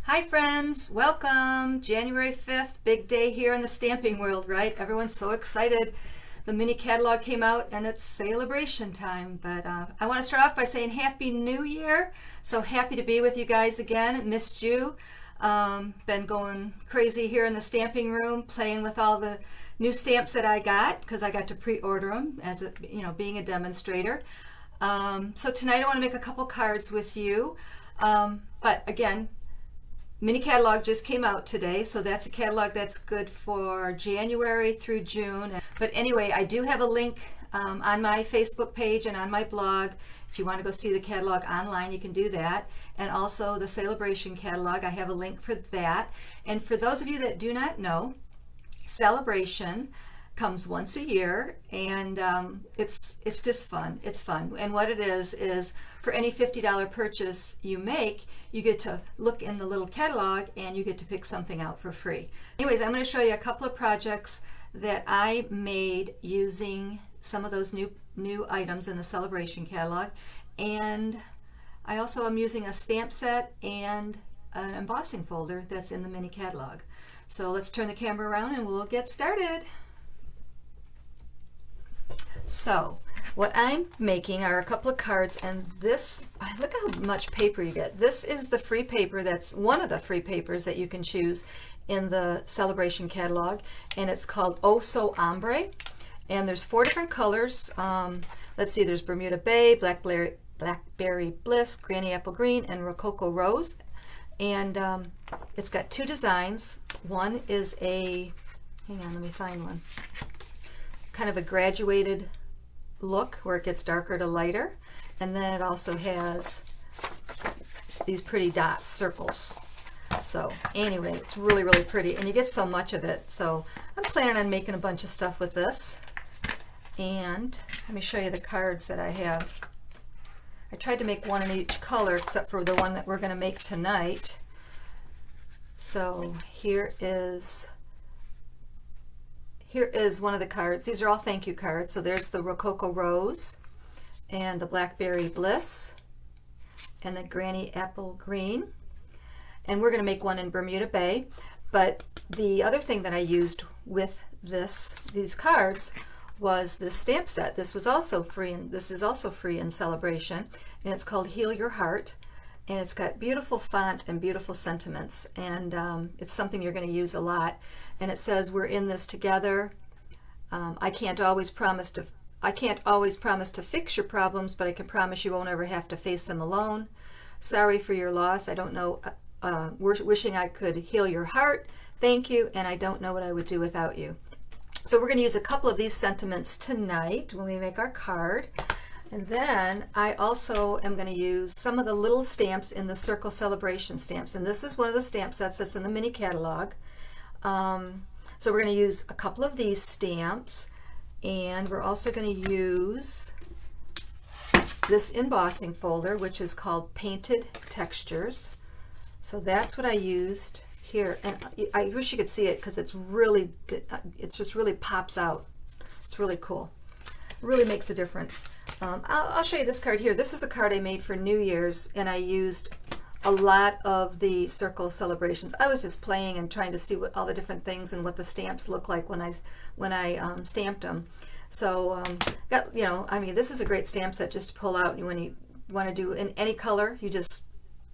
Hi friends, welcome. January 5th, big day here in the stamping world, right? Everyone's so excited. The mini catalog came out and it's Sale-A-Bration time, but I want to start off by saying Happy New Year. So happy to be with you guys again. Missed you. Been going crazy here in the stamping room, playing with all the new stamps that I got because I got to pre-order them as a, being a demonstrator. So tonight I want to make a couple cards with you, but again, mini catalog just came out today, so that's a catalog that's good for January through June. But anyway, I do have a link on my Facebook page and on my blog. If you want to go see the catalog online, you can do that. And also the Sale-A-Bration catalog, I have a link for that. And for those of you that do not know, Sale-A-Bration comes once a year, and it's just fun. It's fun. And what it is for any $50 purchase you make, you get to look in the little catalog and you get to pick something out for free. Anyways, I'm going to show you a couple of projects that I made using some of those new items in the Sale-A-Bration catalog, and I also am using a stamp set and an embossing folder that's in the mini catalog. So let's turn the camera around and we'll get started. So what I'm making are a couple of cards, and this, look how much paper you get. This is the free paper, that's one of the free papers that you can choose in the Sale-A-Bration catalog, and it's called Oh So Ombe, and there's 4 different colors. Let's see, there's Bermuda Bay, Blackberry Bliss, Granny Apple Green, and Rococo Rose, and it's got 2 designs. One is a, hang on, let me find one, kind of a graduated look where it gets darker to lighter, and then it also has these pretty dots, circles. So anyway, it's really pretty, and you get so much of it. So I'm planning on making a bunch of stuff with this, and let me show you the cards that I have. I tried to make one in each color except for the one that we're going to make tonight. So here is one of the cards. These are all thank you cards. So there's the Rococo Rose and the Blackberry Bliss and the Granny Apple Green. And we're going to make one in Bermuda Bay. But the other thing that I used with these cards was this stamp set. This was also free, and this is also free in Sale-A-Bration, and it's called Heal Your Heart. And it's got beautiful font and beautiful sentiments, and it's something you're going to use a lot. And it says, "We're in this together. I can't always promise to fix your problems, but I can promise you won't ever have to face them alone. Sorry for your loss. I don't know. Wishing I could heal your heart. Thank you, and I don't know what I would do without you." So we're going to use a couple of these sentiments tonight when we make our card. And then I also am going to use some of the little stamps in the Circle Sale-A-Bration stamps. And this is one of the stamp sets that's in the mini catalog. So we're going to use a couple of these stamps. And we're also going to use this embossing folder, which is called Painted Textures. So that's what I used here. And I wish you could see it because it's just really pops out. It's really cool. Really makes a difference. I'll show you this card here. This is a card I made for New Year's, and I used a lot of the Circle Celebrations. I was just playing and trying to see what all the different things and what the stamps look like when I stamped them. So I mean, this is a great stamp set just to pull out when you want to do in any color. You just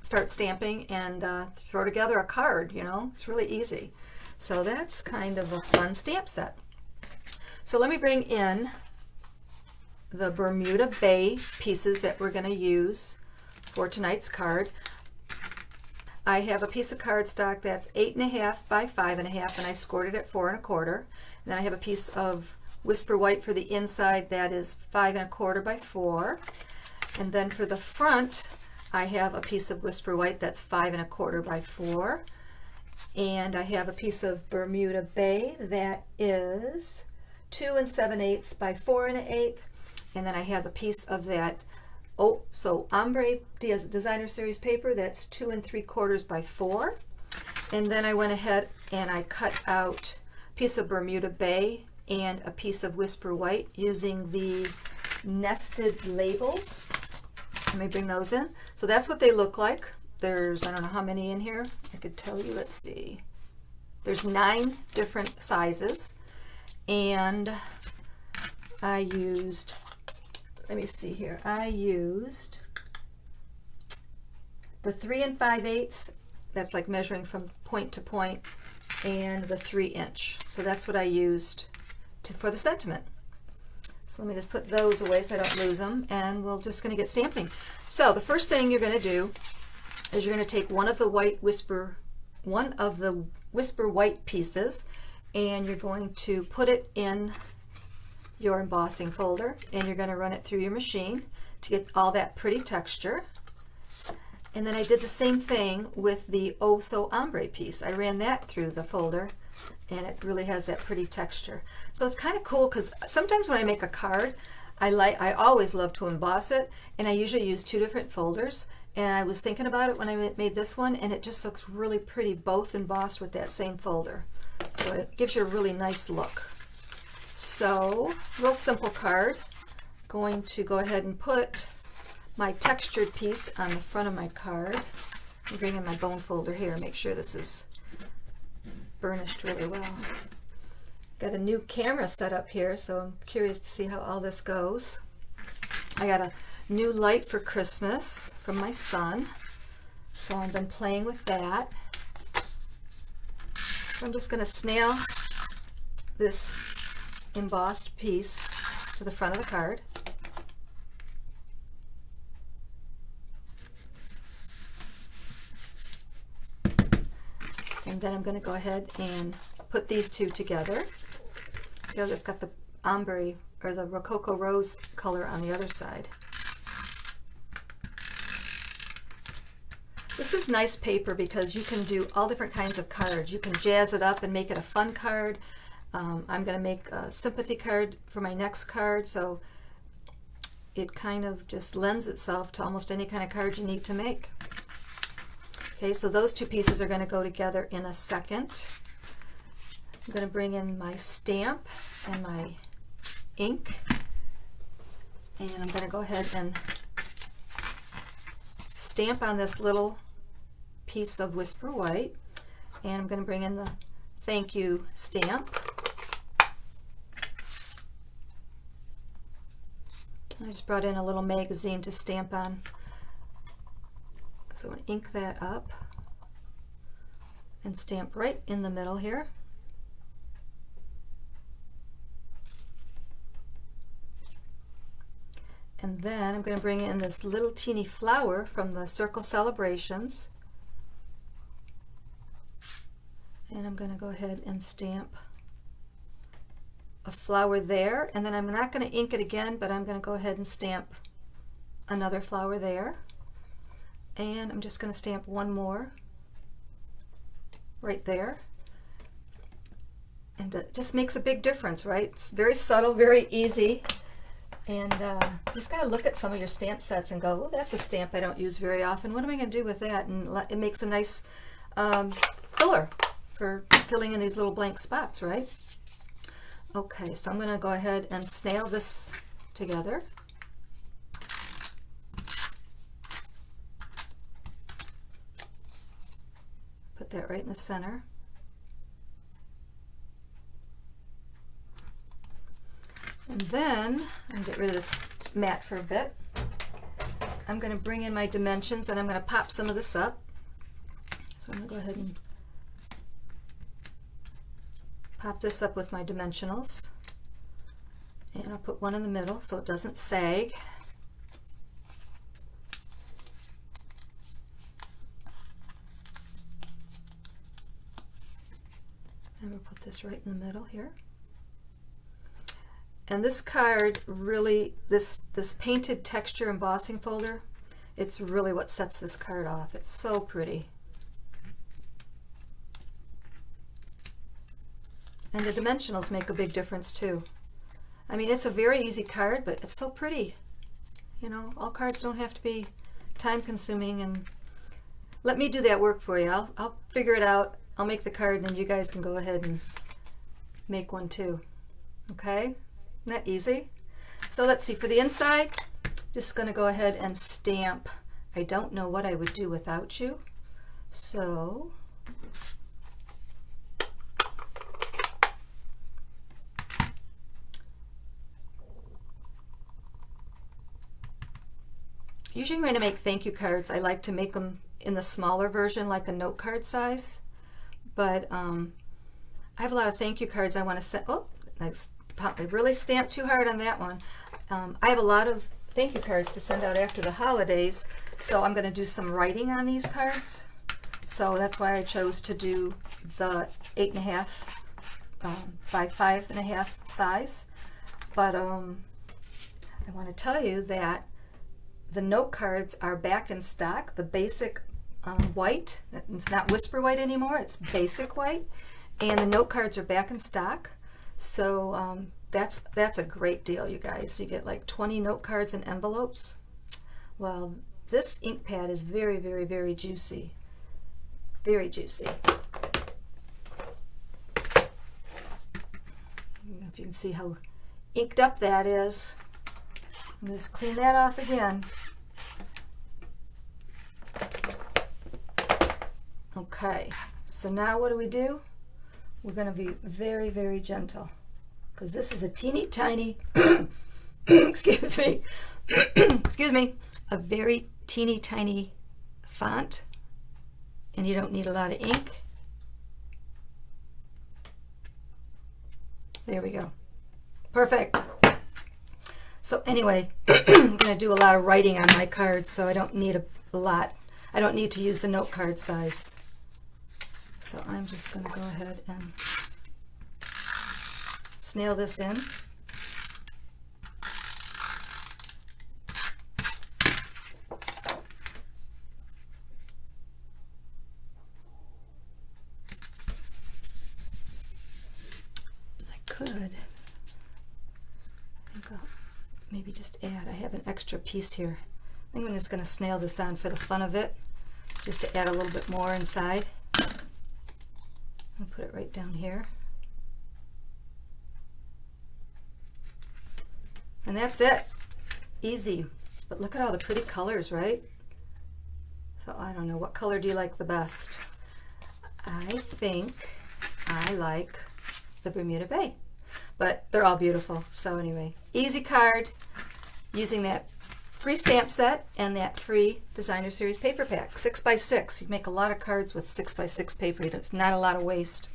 start stamping and throw together a card. It's really easy. So that's kind of a fun stamp set. So let me bring in the Bermuda Bay pieces that we're going to use for tonight's card. I have a piece of cardstock that's 8.5 by 5.5, and I scored it at 4 1/4. And then I have a piece of Whisper White for the inside that is 5 1/4 by 4. And then for the front, I have a piece of Whisper White that's 5 1/4 by 4. And I have a piece of Bermuda Bay that is 2 7/8 by 4 1/8. And then I have a piece of that Oh So Ombe Designer Series paper that's 2 3/4 by 4. And then I went ahead and I cut out a piece of Bermuda Bay and a piece of Whisper White using the nested labels. Let me bring those in. So that's what they look like there's, I don't know how many in here. I could tell you, let's see. There's 9 different sizes, and I used, let me see here, I used the 3 5/8, that's like measuring from point to point, and the 3-inch. So that's what I used for the sentiment. So let me just put those away so I don't lose them, and we're just going to get stamping. So the first thing you're going to do is you're going to take one of the Whisper white pieces, and you're going to put it in your embossing folder, and you're going to run it through your machine to get all that pretty texture. And then I did the same thing with the Oh So Ombe piece. I ran that through the folder, and it really has that pretty texture. So it's kind of cool because sometimes when I make a card, I always love to emboss it, and I usually use 2 different folders. And I was thinking about it when I made this one, and it just looks really pretty, both embossed with that same folder. So it gives you a really nice look. So, real simple card. Going to go ahead and put my textured piece on the front of my card. I'm bringing my bone folder here, make sure this is burnished really well. Got a new camera set up here, so I'm curious to see how all this goes. I got a new light for Christmas from my son, so I've been playing with that. So I'm just going to snail this embossed piece to the front of the card. And then I'm going to go ahead and put these 2 together. See how it's got the ombre or the Rococo rose color on the other side. This is nice paper because you can do all different kinds of cards. You can jazz it up and make it a fun card. I'm going to make a sympathy card for my next card, so it kind of just lends itself to almost any kind of card you need to make. Okay, so those 2 pieces are going to go together in a second. I'm going to bring in my stamp and my ink, and I'm going to go ahead and stamp on this little piece of Whisper White, and I'm going to bring in the thank you stamp. I just brought in a little magazine to stamp on. So I'm going to ink that up and stamp right in the middle here. And then I'm going to bring in this little teeny flower from the Circle Celebrations. And I'm going to go ahead and stamp a flower there. And then I'm not going to ink it again, but I'm going to go ahead and stamp another flower there. And I'm just going to stamp one more right there. And it just makes a big difference, right? It's very subtle, very easy. And you just got to look at some of your stamp sets and go, oh, that's a stamp I don't use very often. What am I going to do with that? And it makes a nice filler for filling in these little blank spots, right? Okay, so I'm going to go ahead and snail this together. Put that right in the center. And then I'm going to get rid of this mat for a bit. I'm going to bring in my dimensions, and I'm going to pop some of this up. So I'm going to go ahead and pop this up with my dimensionals. And I'll put one in the middle so it doesn't sag. And we'll put this right in the middle here. And this card really, this painted texture embossing folder, it's really what sets this card off. It's so pretty. And the dimensionals make a big difference too. I mean, it's a very easy card, but it's so pretty. You know, all cards don't have to be time consuming, and let me do that work for you. I'll figure it out. I'll make the card, and then you guys can go ahead and make one too. Okay? Isn't that easy? So let's see, for the inside, just going to go ahead and stamp I don't know what I would do without you. So usually when I make thank you cards, I like to make them in the smaller version, like a note card size. But I have a lot of thank you cards I want to send. Oh, I really stamped too hard on that one. I have a lot of thank you cards to send out after the holidays, so I'm going to do some writing on these cards. So that's why I chose to do the 8.5 by 5.5 size. But I want to tell you that the note cards are back in stock. The basic white, it's not whisper white anymore, it's basic white, and the note cards are back in stock. So that's a great deal, you guys. You get like 20 note cards in envelopes. Well, this ink pad is very, very, very juicy. Very juicy. I don't know if you can see how inked up that is. I'm just clean that off again. Okay, so now what do? We're going to be very, very gentle, because this is a teeny tiny, excuse me, excuse me, a very teeny tiny font, and you don't need a lot of ink. There we go. Perfect. So anyway, I'm going to do a lot of writing on my cards, so I don't need a lot. I don't need to use the note card size. So I'm just going to go ahead and snail this in. I could, I think I'll maybe just add, I have an extra piece here. I think I'm just going to snail this on for the fun of it, just to add a little bit more inside. I'll put it right down here. And that's it. Easy. But look at all the pretty colors, right? So I don't know, what color do you like the best? I think I like the Bermuda Bay. But they're all beautiful. So anyway, easy card using that free stamp set and that free Designer Series paper pack, 6x6. You make a lot of cards with 6x6 paper. It's not a lot of waste.